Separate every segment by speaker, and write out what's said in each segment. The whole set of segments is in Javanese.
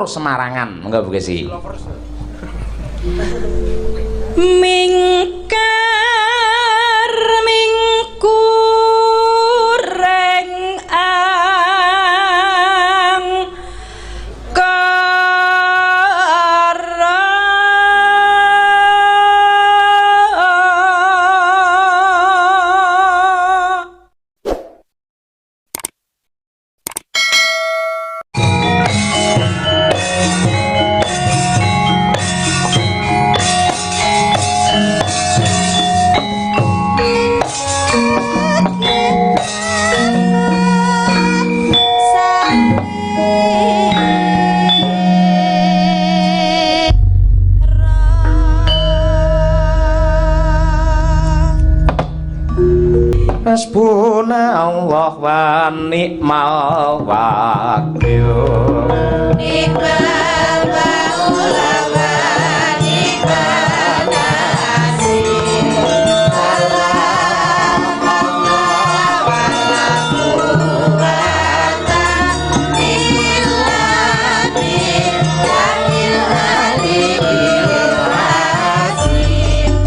Speaker 1: Tur Semarangan. Monggo Bu Kesi.
Speaker 2: Mingkar mingkureng ang kara
Speaker 1: Hasbunallah wa ni'mal wakil.
Speaker 2: nikmal maula wa nikmal nasir. Allah Allah wa la quwwata illa billahil aliyyil azim.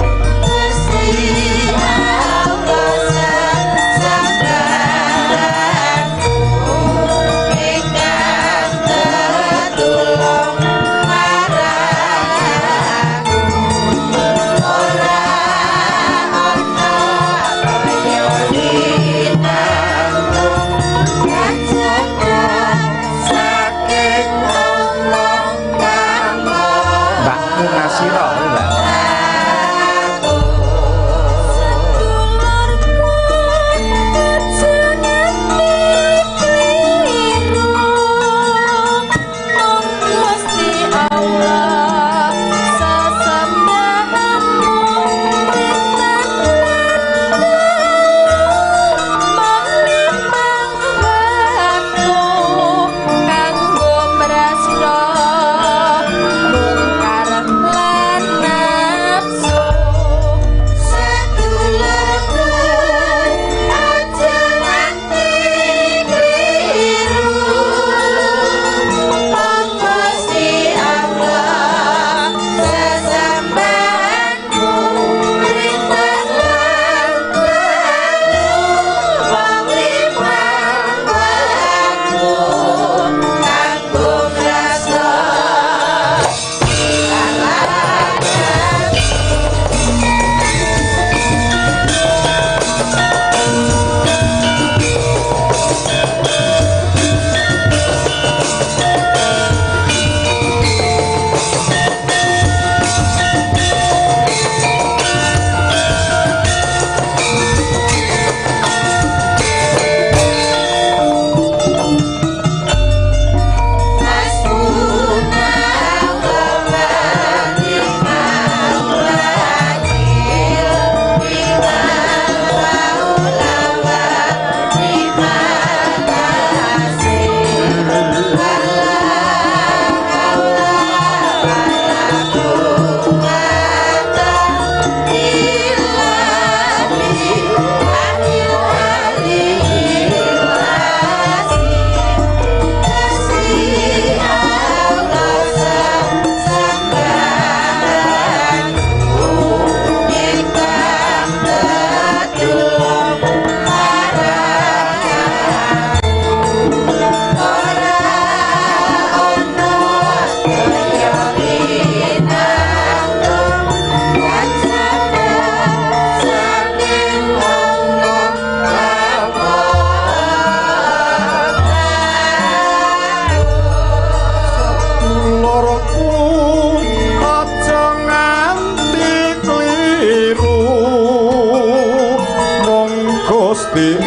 Speaker 2: Gusti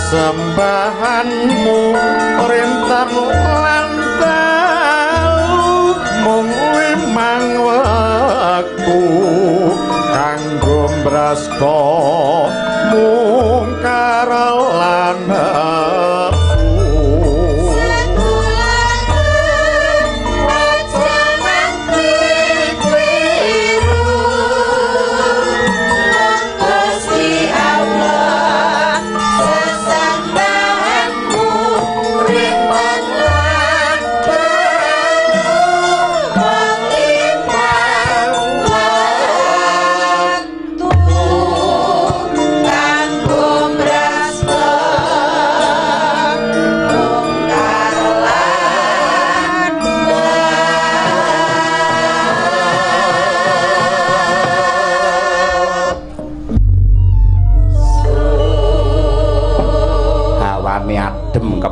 Speaker 3: sembahanmu perintahmu lan dalu mung limang wektu kanggo mbrasto mungkar lan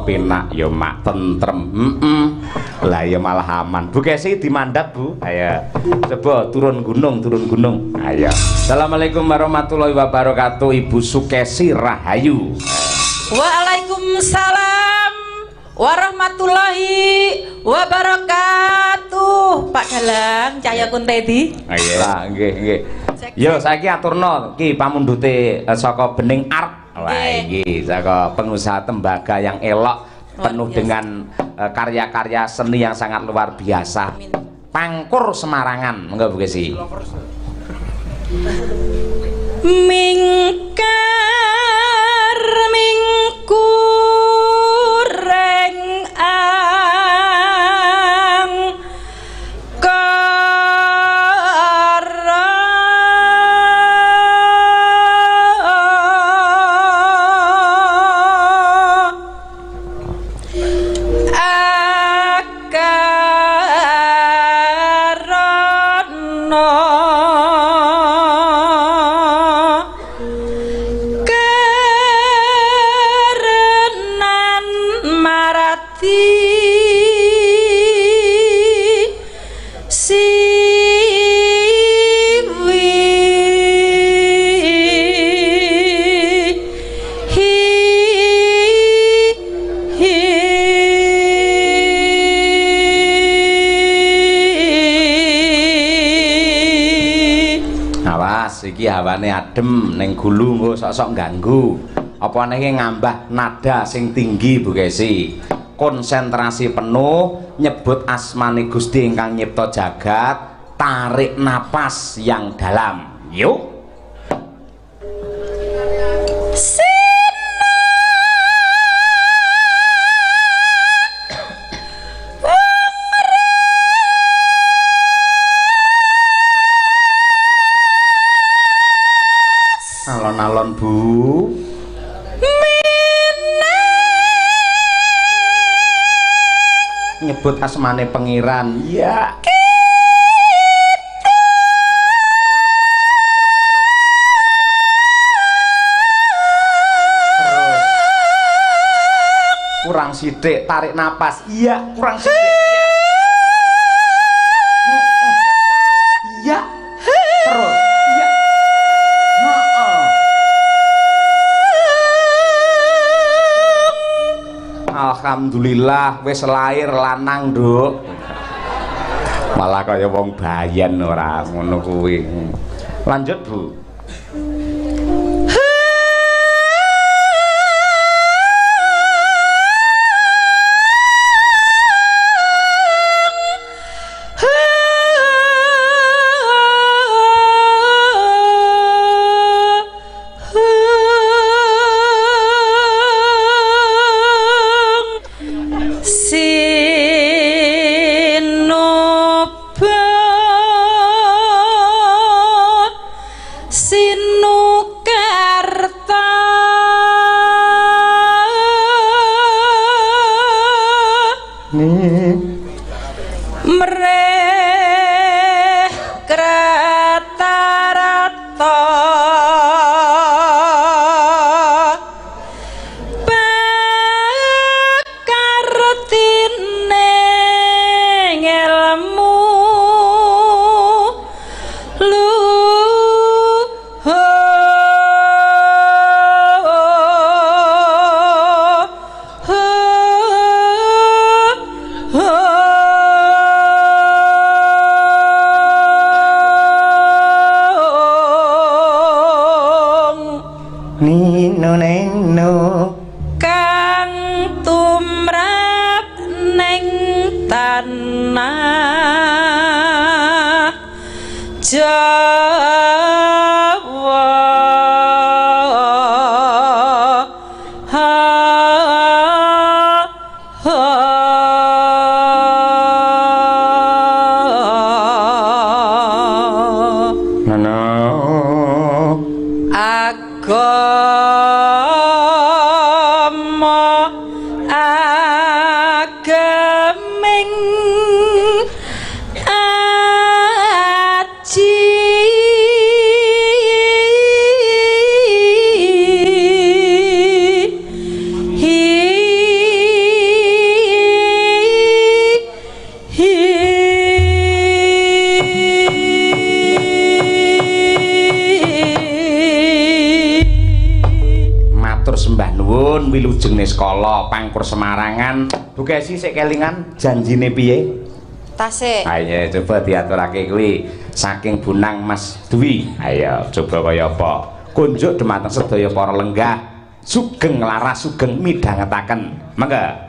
Speaker 1: penak ya mak tentrem. Lah ya malah aman. Bu Kesi dimandat, Bu. Ayo. Coba turun gunung. Ayo. Assalamualaikum warahmatullahi wabarakatuh, Ibu Sukesi Rahayu.
Speaker 2: Waalaikumsalam warahmatullahi wabarakatuh. Pak Dalang Cahya Kuntedi.
Speaker 1: Ayo lah, nggih. Yo saiki aturno ki pamundhute saka Bening Art. Wah iki saka pengusaha tembaga yang elok, penuh dengan karya-karya seni yang sangat luar biasa. Pangkur Semarangan, monggo Bu Kesi.
Speaker 2: Mingkar mingkureng ang
Speaker 1: iki hawane adem ning gulu engko sok-sok ganggu. Apa niki ngambah nada sing tinggi Bu Kesi. Konsentrasi penuh nyebut asmane Gusti ingkang nyipta jagat, tarik napas yang dalam. Yuk. Alon-alon Bu. Nyebut asmane pengiran. Ya. Terus. Kurang sithik tarik napas. Iya, kurang sithik. Iya. Terus. Alhamdulillah wis lair lanang, Nduk. Malah kaya wong bayan ora ngono kuwi. Lanjut, Bu. wilujeng Niskala pangkur Semarangan. Bu Kesi sik kelingan janjine piye?
Speaker 2: Tasik.
Speaker 1: Ayo coba diaturake kuwi saking Bunang Mas Dwi. Ayo coba kaya apa? Kunjuk dumateng sedaya para lenggah sugeng laras sugeng midhangetaken. Mangga.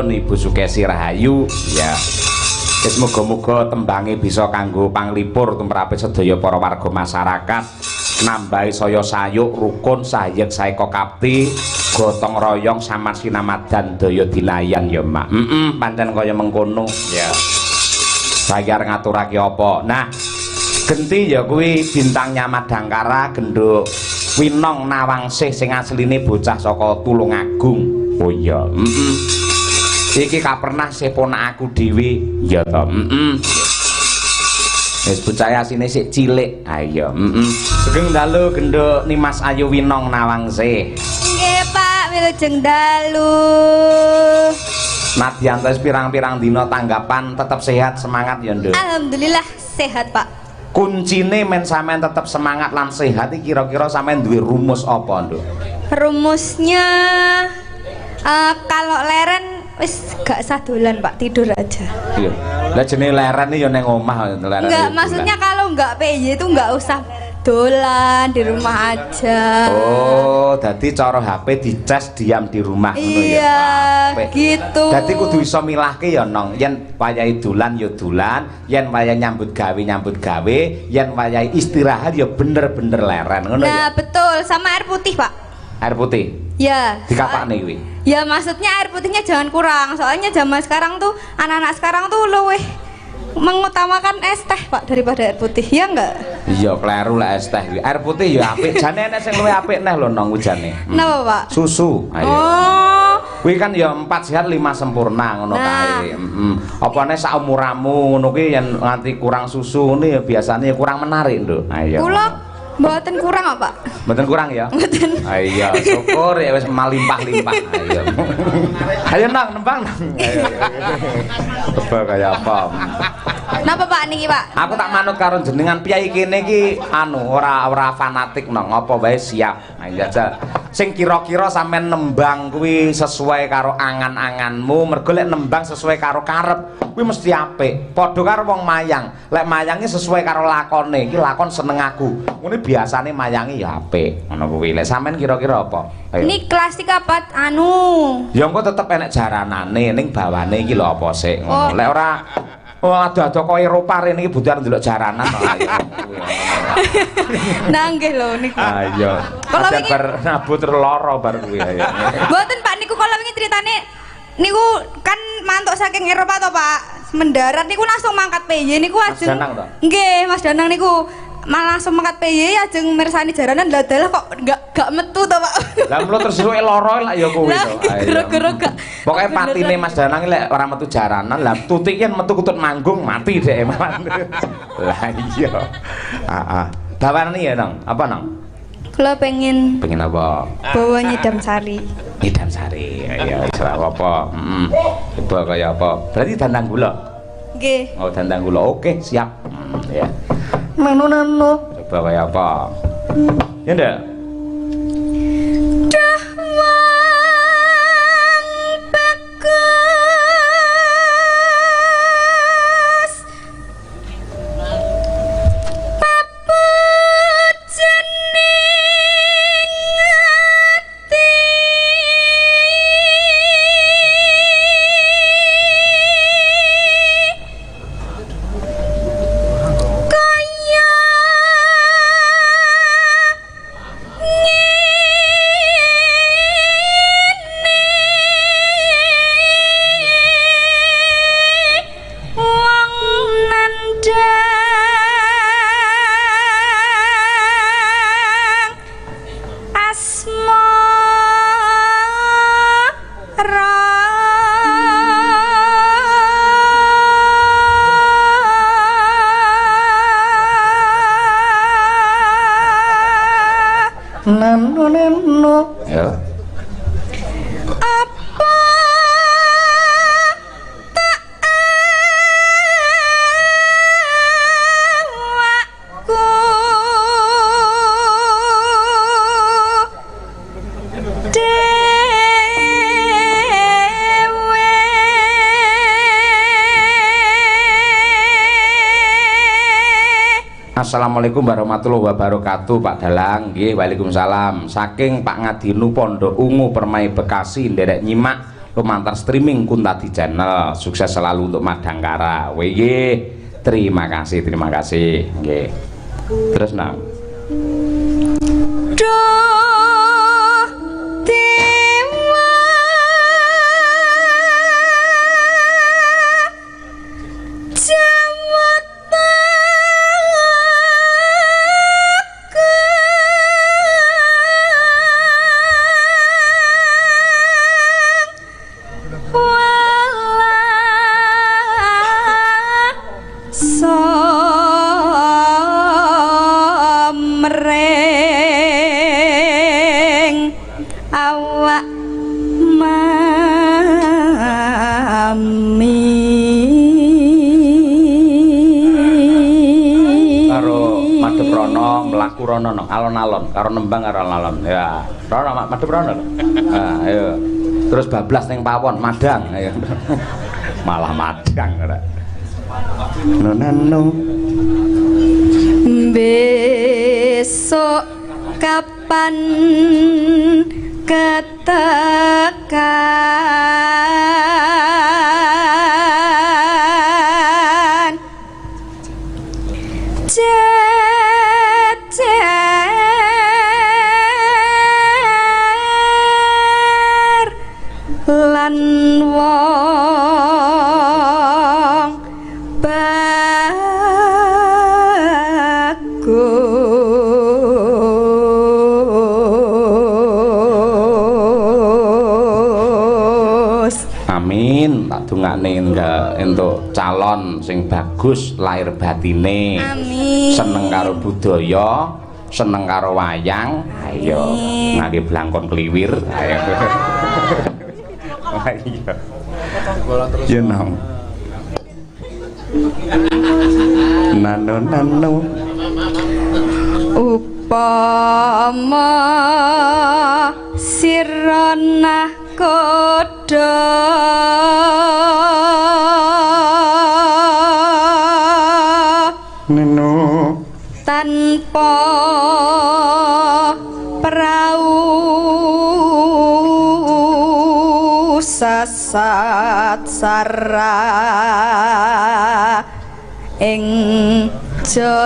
Speaker 1: Ibu Sukesi Rahayu ya. Wis muga-muga tembange bisa kanggo panglipur tumrapé sedaya para warga masyarakat, nambahi saya sayuk rukun sahayeg saeka kapti, gotong royong samar sinamadan daya dinayan ya Mak. Pancen kaya mengkono ya. Saya ngaturake apa? Nah, genti ya kuwi bintangnya Madangkara gendho Winong Nawangsih sing asline bocah saka Tulungagung. Oh iya, iki kapernah seponak aku dhewe ya to. Wis bocah asine sik cilik. Ayo, sugeng dalu gendho Nimas Ayu Winong Nawangsih.
Speaker 4: Nggih Pak, wilujeng dalu.
Speaker 1: Nadyan wis pirang-pirang dina tanggapan tetep sehat semangat ya Nduk.
Speaker 4: Alhamdulillah sehat Pak.
Speaker 1: Kuncine men sampean tetep semangat lan sehat iki kira-kira sampean duwe rumus apa Nduk?
Speaker 4: Rumusnya kalau leren wis gak sadolan Pak, tidur aja.
Speaker 1: Iya. Lah jenenge leren iki ya ning omah leren.
Speaker 4: Enggak, maksudnya kalau enggak PJ itu enggak usah dolan di rumah aja.
Speaker 1: Oh, dadi cara HP dicas diam di rumah ngono ya.
Speaker 4: Iya, gitu.
Speaker 1: Dadi kudu iso milahke ya Nong, yen wayahe dolan ya dolan, yen wayahe nyambut gawe, yen wayahe istirahat ya bener-bener leren ngono ya.
Speaker 4: Nah, betul, sama air putih, Pak.
Speaker 1: Air putih.
Speaker 4: Ya.
Speaker 1: Dikapakne kuwi.
Speaker 4: Ya, maksudnya air putihnya jangan kurang. Soalnya zaman sekarang tuh anak-anak sekarang tuh luwih mengutamakan es teh, Pak, daripada air putih. Ya enggak?
Speaker 1: Iya, kleru lah es teh kuwi. Air putih ya apik, jane enek sing luwih apik neh lho Nong ujane.
Speaker 4: Napa, Pak?
Speaker 1: Susu. Ayo.
Speaker 4: Oh.
Speaker 1: Kuwi kan ya 4 sehat 5 sempurna ngono kae. Apane sak umuramu ngono kuwi yen nganti kurang susu ngene ya biasane ya kurang menarik, Nduk. Ayo.
Speaker 4: Kula mboten kurang, Pak.
Speaker 1: Mboten kurang ya?
Speaker 4: Mboten.
Speaker 1: Ayo, syukur ya wis malimpah-limpah. Ayo. Ayo Nang, nembang. Ayo. Coba kaya apa?
Speaker 4: Napa, Pak, niki, Pak?
Speaker 1: Aku tak manut karo jenengan piyai kene iki ora fanatik Nang, apa wae siap. Ayo aja. Sing kira-kira sampean nembang kuwi sesuai karo angan-anganmu, mergo lek nembang sesuai karo karep kuwi mesti apik. Padha karo wong mayang. Lek mayangi sesuai karo lakone, iki lakon seneng aku. Ngene biasane mayangi ya apik. Ngono kuwi. Lek sampean kira-kira apa? Ayo.
Speaker 4: Ini klasik apa
Speaker 1: Ya engko tetep enek jaranane ning bawane iki lho apa sik ngono. Lek ora ada kok Eropa rene iki butuh ndelok jaranan ayo.
Speaker 4: Nah, nggih lho niku.
Speaker 1: Ayo.
Speaker 4: Kalau
Speaker 1: Aja
Speaker 4: wingi
Speaker 1: bar nabut loro bar kuwi ayo.
Speaker 4: Mboten, Pak, niku kalau wingi ceritane niku kan mantuk saking Eropa to, Pak. Mendarat niku langsung mangkat PY niku ajeng.
Speaker 1: Mas Danang to?
Speaker 4: Nggih, Mas Danang niku malah langsung mangkat PY ajeng mirsani jaranan dalah kok gak metu to, Pak.
Speaker 1: Lah mlo terus luwih loro lah ya kuwi to.
Speaker 4: Gara-gara gak.
Speaker 1: Pokoke patine Mas Danang lek ora metu jaranan, lah tutik yen metu kutut manggung mati dhek. Lah iya. Heeh. Dawane ya, Nang. Apa, Nang?
Speaker 4: Kula pengen
Speaker 1: apa?
Speaker 4: bawa nyidam sari.
Speaker 1: Nyidam sari. Ya wis ora apa. Coba kaya apa? Berarti dandang gula.
Speaker 4: Nggih.
Speaker 1: Oh, dandang gula. Oke, siap. Ya. Nanu. Coba kaya apa? Ya ndak? Nano. Ya.
Speaker 4: Apa tak awakku dewe.
Speaker 1: Assalamualaikum warahmatullahi wabarakatuh, Pak Dalang. Nggih, waalaikumsalam. Saking Pak Ngadinu Pondok Ungu Permai Bekasi nderek nyimak lumantar streaming Kuntadi Channel. Sukses selalu untuk Madangkara. Nggih. Terima kasih. Nggih. Terus nang.
Speaker 4: Duh dewa jawata somreng awak mami
Speaker 1: Karo madhep rono mlaku rono no alon-alon karo nembang karo alon-alon ya rono madhep rono lho. Nah ayo terus bablas ning pawon madang ayo malah madang ora nano
Speaker 4: besok besok kapan ketekan cecer lan wong bagus.
Speaker 1: Amin. Tak dongakne entuk calon sing bagus lahir batine.
Speaker 4: Amin.
Speaker 1: Seneng karo budaya, seneng karo wayang. Ayo ngangge blangkon kliwir. Ayo. Ayo. You know. Nano
Speaker 4: upama sirana kodo
Speaker 3: Nino
Speaker 4: tanpa prau sasat sara ing Jalatri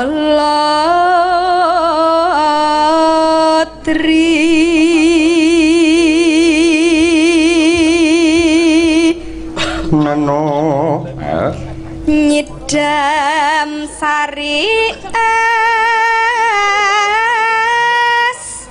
Speaker 3: Nano
Speaker 4: nyidam sari es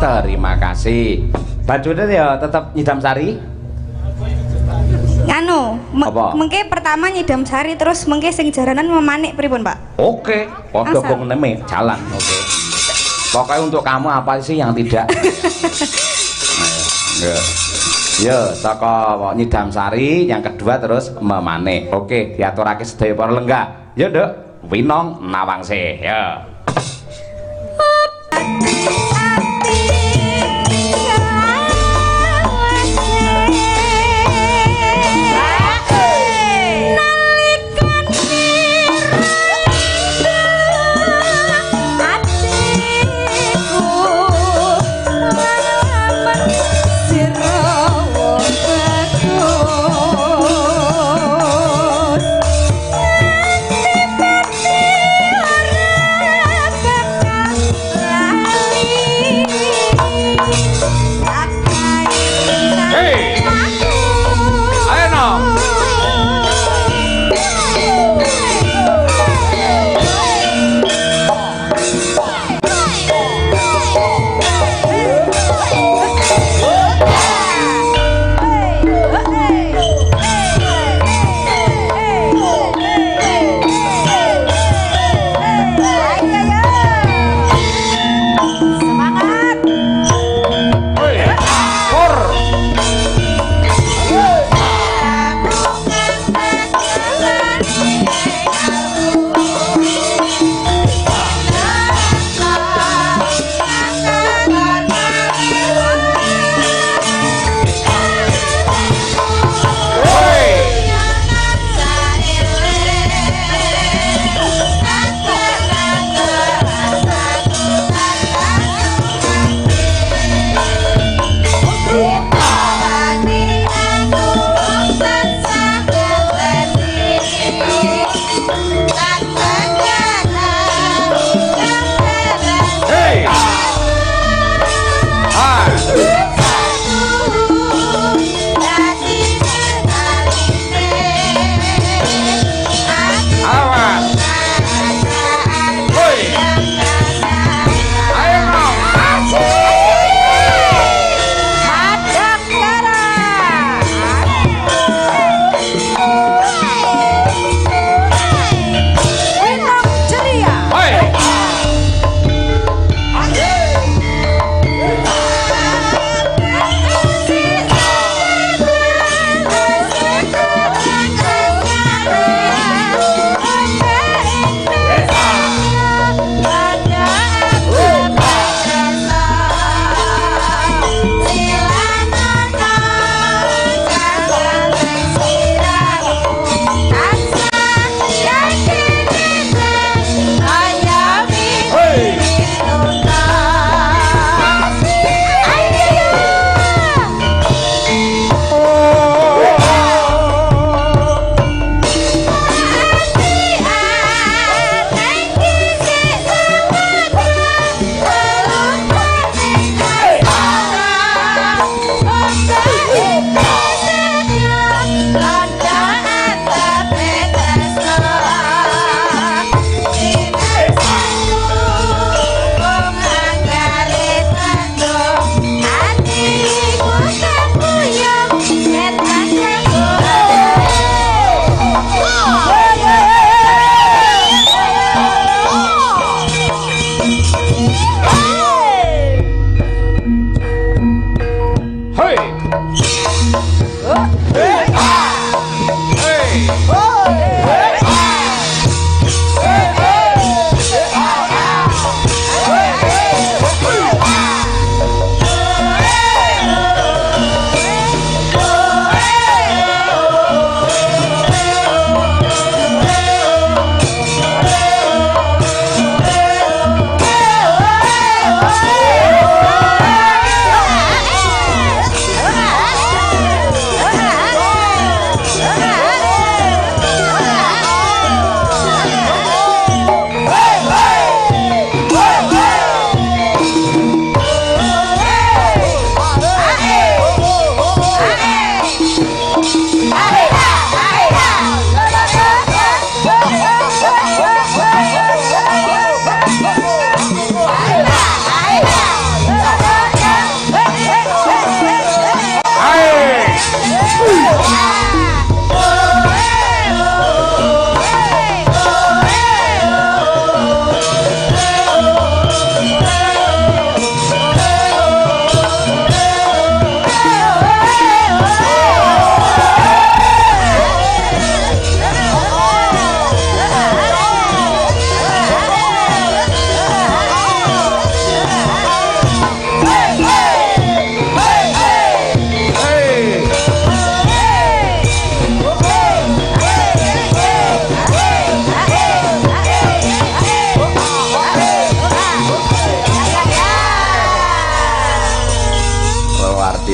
Speaker 1: terima kasih. Bajune ya tetap nyidam sari.
Speaker 4: anu
Speaker 1: Apa?
Speaker 4: mengke pertama nyidam sari terus mengke sing jaranan memanik pripun Pak?
Speaker 1: Oke, padha
Speaker 4: Asal.
Speaker 1: neme jalan. Oke. Pokoknya untuk kamu apa sih yang tidak? Ayo. Yo, saka nyidam sari, yang kedua terus memanik. Oke, diaturake sedaya para lenggah. Yo, Nduk. Winong nawangse. Yo.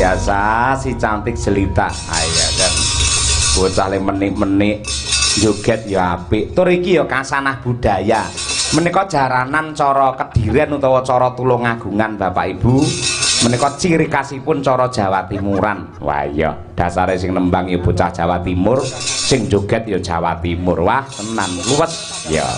Speaker 1: biasa si cantik jelita ayo kan bocah le menik-menik joget ya apik tur iki ya kasanah budaya menika jaranan cara Kediren utawa cara Tulungagungan Bapak Ibu menika ciri khasipun cara Jawa Timuran wah iya dasare sing nembang ya bocah Jawa Timur sing joget ya Jawa Timur wah tenan luwes ya